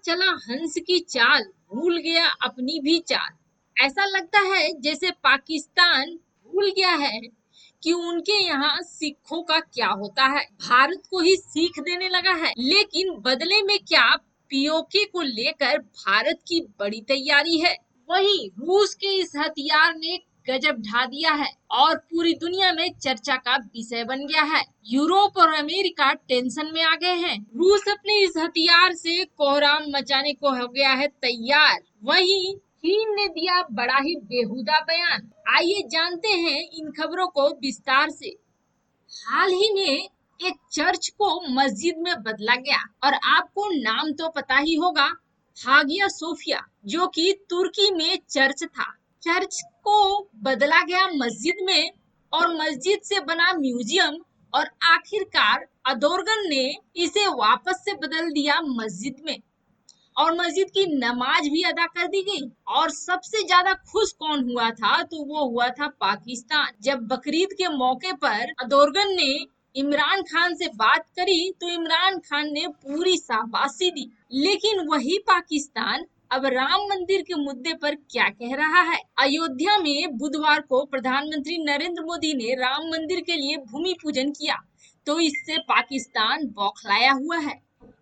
चला हंस की चाल, भूल गया अपनी भी चाल। ऐसा लगता है जैसे पाकिस्तान भूल गया है कि उनके यहाँ सिखों का क्या होता है, भारत को ही सीख देने लगा है। लेकिन बदले में क्या, पीओके को लेकर भारत की बड़ी तैयारी है। वहीं रूस के इस हथियार ने गजब ढा दिया है और पूरी दुनिया में चर्चा का विषय बन गया है। यूरोप और अमेरिका टेंशन में आ गए हैं। रूस अपने इस हथियार से कोहराम मचाने को हो गया है तैयार। वहीं चीन ने दिया बड़ा ही बेहुदा बयान। आइए जानते हैं इन खबरों को विस्तार से। हाल ही में एक चर्च को मस्जिद में बदला गया और आपको नाम तो पता ही होगा, हागिया सोफिया, जो कि तुर्की में चर्च था। चर्च को बदला गया मस्जिद में और मस्जिद से बना म्यूजियम और आखिरकार अदोर्गन ने इसे वापस से बदल दिया मस्जिद में और मस्जिद की नमाज भी अदा कर दी गई। और सबसे ज्यादा खुश कौन हुआ था, तो वो हुआ था पाकिस्तान। जब बकरीद के मौके पर अदोर्गन ने इमरान खान से बात करी तो इमरान खान ने पूरी शाबाशी दी। लेकिन वही पाकिस्तान अब राम मंदिर के मुद्दे पर क्या कह रहा है। अयोध्या में बुधवार को प्रधानमंत्री नरेंद्र मोदी ने राम मंदिर के लिए भूमि पूजन किया, तो इससे पाकिस्तान बौखलाया हुआ है।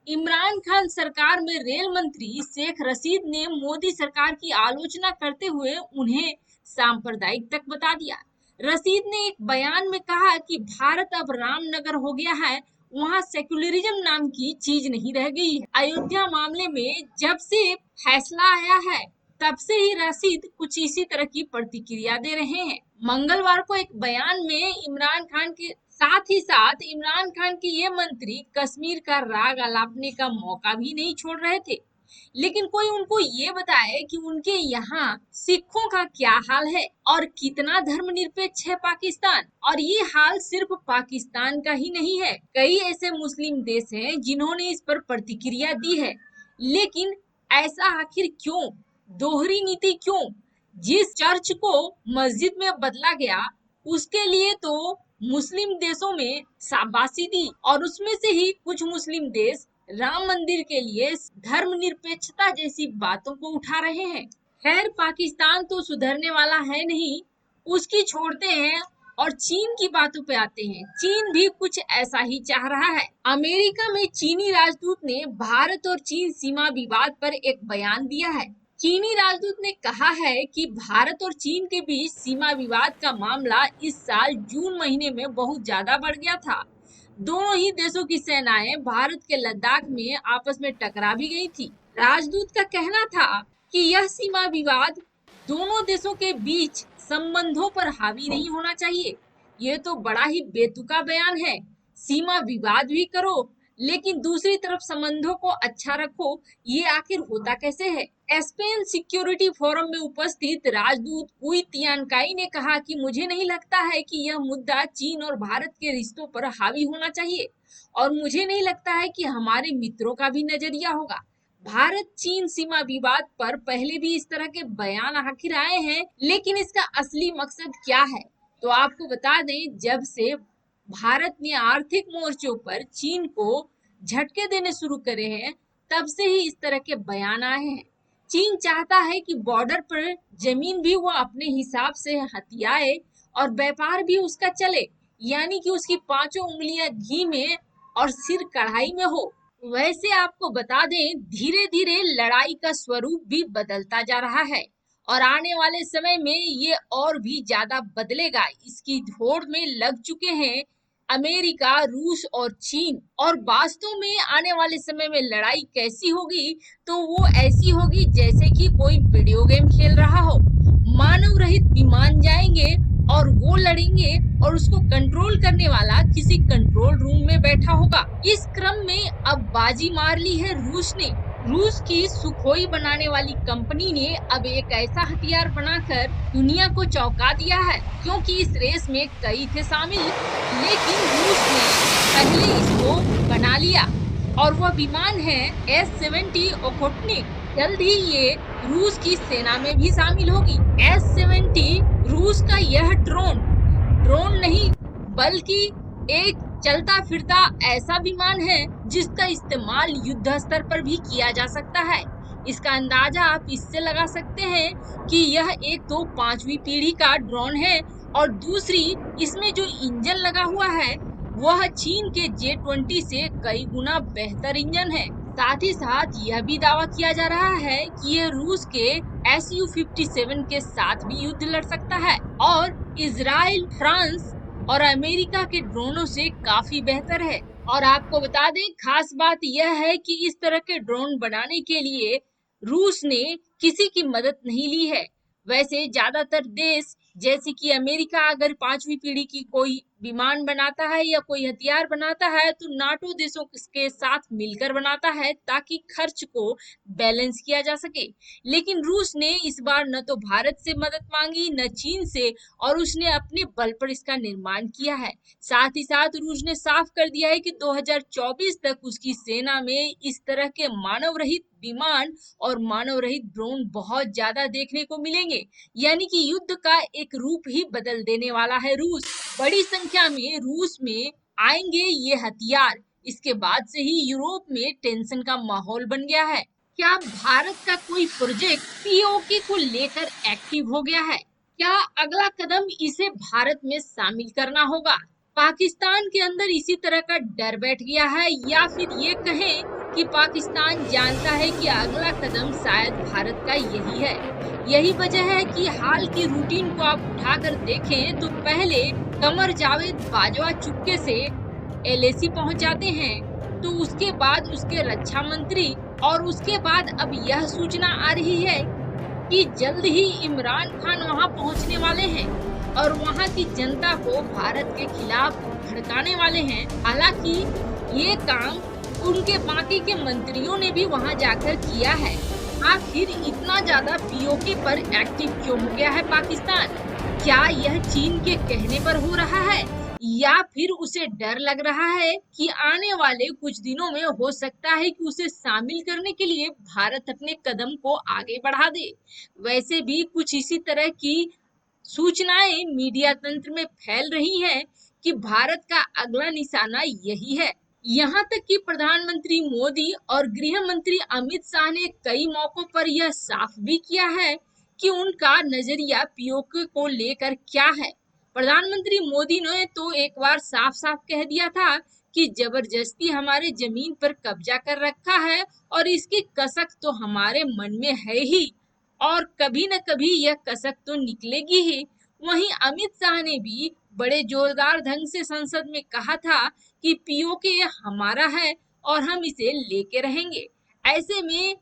इमरान खान सरकार में रेल मंत्री शेख रशीद ने मोदी सरकार की आलोचना करते हुए उन्हें सांप्रदायिक तक बता दिया। रशीद ने एक बयान में कहा कि भारत अब रामनगर हो गया है, वहाँ सेक्युलरिज्म नाम की चीज नहीं रह गई है। अयोध्या मामले में जब से फैसला आया है तब से ही रशीद कुछ इसी तरह की प्रतिक्रिया दे रहे हैं। मंगलवार को एक बयान में इमरान खान के ये मंत्री कश्मीर का राग अलापने का मौका भी नहीं छोड़ रहे थे। लेकिन कोई उनको ये बताए कि उनके यहाँ सिखों का क्या हाल है और कितना धर्मनिरपेक्ष है पाकिस्तान। और ये हाल सिर्फ पाकिस्तान का ही नहीं है, कई ऐसे मुस्लिम देश हैं जिन्होंने इस पर प्रतिक्रिया दी है। लेकिन ऐसा आखिर क्यों, दोहरी नीति क्यों? जिस चर्च को मस्जिद में बदला गया उसके लिए तो मुस्लिम देशों में शाबाशी दी और उसमें से ही कुछ मुस्लिम देश राम मंदिर के लिए धर्मनिरपेक्षता जैसी बातों को उठा रहे हैं। खैर, पाकिस्तान तो सुधरने वाला है नहीं, उसकी छोड़ते हैं और चीन की बातों पे आते हैं। चीन भी कुछ ऐसा ही चाह रहा है। अमेरिका में चीनी राजदूत ने भारत और चीन सीमा विवाद पर एक बयान दिया है। चीनी राजदूत ने कहा है कि भारत और चीन के बीच सीमा विवाद का मामला इस साल जून महीने में बहुत ज्यादा बढ़ गया था। दोनों ही देशों की सेनाएं भारत के लद्दाख में आपस में टकरा भी गई थी। राजदूत का कहना था कि यह सीमा विवाद दोनों देशों के बीच संबंधों पर हावी नहीं होना चाहिए। ये तो बड़ा ही बेतुका बयान है। सीमा विवाद भी करो लेकिन दूसरी तरफ संबंधों को अच्छा रखो, ये आखिर होता कैसे है? एस्पेन सिक्योरिटी फोरम में उपस्थित राजदूत कुई तियानकाई ने कहा कि मुझे नहीं लगता है कि यह मुद्दा चीन और भारत के रिश्तों पर हावी होना चाहिए और मुझे नहीं लगता है कि हमारे मित्रों का भी नजरिया होगा। भारत चीन सीमा विवाद पर पहले भी इस तरह के बयान आखिर आए हैं, लेकिन इसका असली मकसद क्या है? तो आपको बता दें, जब से भारत ने आर्थिक मोर्चों पर चीन को झटके देने शुरू करे हैं तब से ही इस तरह के बयान आए हैं। चीन चाहता है कि बॉर्डर पर जमीन भी वो अपने हिसाब से हथियाए और व्यापार भी उसका चले, यानी कि उसकी पांचों उंगलियां घी में और सिर कढ़ाई में हो। वैसे आपको बता दें, धीरे धीरे लड़ाई का स्वरूप भी बदलता जा रहा है और आने वाले समय में ये और भी ज्यादा बदलेगा। इसकी होड़ में लग चुके हैं अमेरिका, रूस और चीन। और वास्तव में आने वाले समय में लड़ाई कैसी होगी, तो वो ऐसी होगी जैसे कि कोई वीडियो गेम खेल रहा हो। मानव रहित विमान जाएंगे और वो लड़ेंगे और उसको कंट्रोल करने वाला किसी कंट्रोल रूम में बैठा होगा। इस क्रम में अब बाजी मार ली है रूस ने। रूस की सुखोई बनाने वाली कंपनी ने अब एक ऐसा हथियार बनाकर दुनिया को चौंका दिया है, क्योंकि इस रेस में कई थे शामिल, लेकिन रूस ने पहले इसको बना लिया और वह विमान है S-70 ओखोटनिक। जल्द ही ये रूस की सेना में भी शामिल होगी। S-70 रूस का यह ड्रोन नहीं बल्कि एक चलता फिरता ऐसा विमान है जिसका इस्तेमाल युद्ध स्तर पर भी किया जा सकता है। इसका अंदाजा आप इससे लगा सकते हैं कि यह एक तो 5वीं पीढ़ी का ड्रोन है और दूसरी इसमें जो इंजन लगा हुआ है वह चीन के J-20 से कई गुना बेहतर इंजन है। साथ ही साथ यह भी दावा किया जा रहा है कि यह रूस के Su-57 के साथ भी युद्ध लड़ सकता है और इजराइल, फ्रांस और अमेरिका के ड्रोनों से काफी बेहतर है। और आपको बता दें, खास बात यह है कि इस तरह के ड्रोन बनाने के लिए रूस ने किसी की मदद नहीं ली है। वैसे ज्यादातर देश जैसे कि अमेरिका अगर 5वीं पीढ़ी की कोई विमान बनाता है या कोई हथियार बनाता है तो नाटो देशों के साथ मिलकर बनाता है ताकि खर्च को बैलेंस किया जा सके। लेकिन रूस ने इस बार न तो भारत से मदद मांगी न चीन से, और उसने अपने बल पर इसका निर्माण किया है। साथ ही साथ रूस ने साफ कर दिया है कि 2024 तक उसकी सेना में इस तरह के मानव रहित विमान और मानव रहित ड्रोन बहुत ज्यादा देखने को मिलेंगे। यानी कि युद्ध का एक रूप ही बदल देने वाला है रूस। बड़ी संख्या में रूस में आएंगे ये हथियार। इसके बाद से ही यूरोप में टेंशन का माहौल बन गया है। क्या भारत का कोई प्रोजेक्ट पीओके को लेकर एक्टिव हो गया है? क्या अगला कदम इसे भारत में शामिल करना होगा? पाकिस्तान के अंदर इसी तरह का डर बैठ गया है, या फिर ये कहें कि पाकिस्तान जानता है कि अगला कदम शायद भारत का यही है। यही वजह है कि हाल की रूटीन को आप उठाकर देखें तो पहले कमर जावेद बाजवा चुपके से एलएसी पहुंच जाते हैं, तो उसके बाद उसके रक्षा मंत्री, और उसके बाद अब यह सूचना आ रही है कि जल्द ही इमरान खान वहां पहुंचने वाले हैं और वहां की जनता को भारत के खिलाफ भड़काने वाले हैं। हालांकि ये काम उनके बाकी के मंत्रियों ने भी वहां जाकर किया है। आखिर इतना ज्यादा पीओके पर एक्टिव क्यों हो गया है पाकिस्तान? क्या यह चीन के कहने पर हो रहा है या फिर उसे डर लग रहा है कि आने वाले कुछ दिनों में हो सकता है कि उसे शामिल करने के लिए भारत अपने कदम को आगे बढ़ा दे? वैसे भी कुछ इसी तरह की सूचनाएं मीडिया तंत्र में फैल रही हैं कि भारत का अगला निशाना यही है। यहाँ तक कि प्रधानमंत्री मोदी और गृह मंत्री अमित शाह ने कई मौकों पर यह साफ भी किया है कि उनका नजरिया पीओके को लेकर क्या है। प्रधानमंत्री मोदी ने तो एक बार साफ साफ कह दिया था कि जबरदस्ती हमारे जमीन पर कब्जा कर रखा है और इसकी कसक तो हमारे मन में है ही, और कभी न कभी यह कसक तो निकलेगी ही। वहीं अमित शाह ने भी बड़े जोरदार ढंग से संसद में कहा था कि पीओके हमारा है और हम इसे लेके रहेंगे। ऐसे में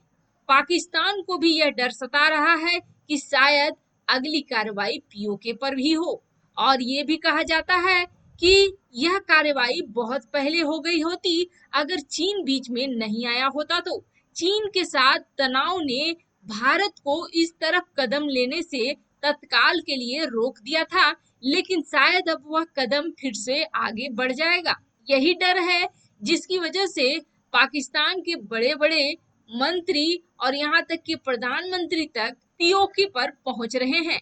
पाकिस्तान को भी यह डर सता रहा है कि शायद अगली कार्रवाई पीओके पर भी हो, और ये भी कहा जाता है कि यह कार्रवाई बहुत पहले हो गई होती अगर चीन बीच में नहीं आया होता तो। चीन के साथ तनाव ने भारत को इस तरफ कदम लेने से तत्काल के लिए रोक दिया था, लेकिन शायद अब वह कदम फिर से आगे बढ़ जाएगा। यही डर है जिसकी वजह से पाकिस्तान के बड़े बड़े मंत्री और यहाँ तक कि प्रधानमंत्री तक पीओके पर पहुंच रहे हैं।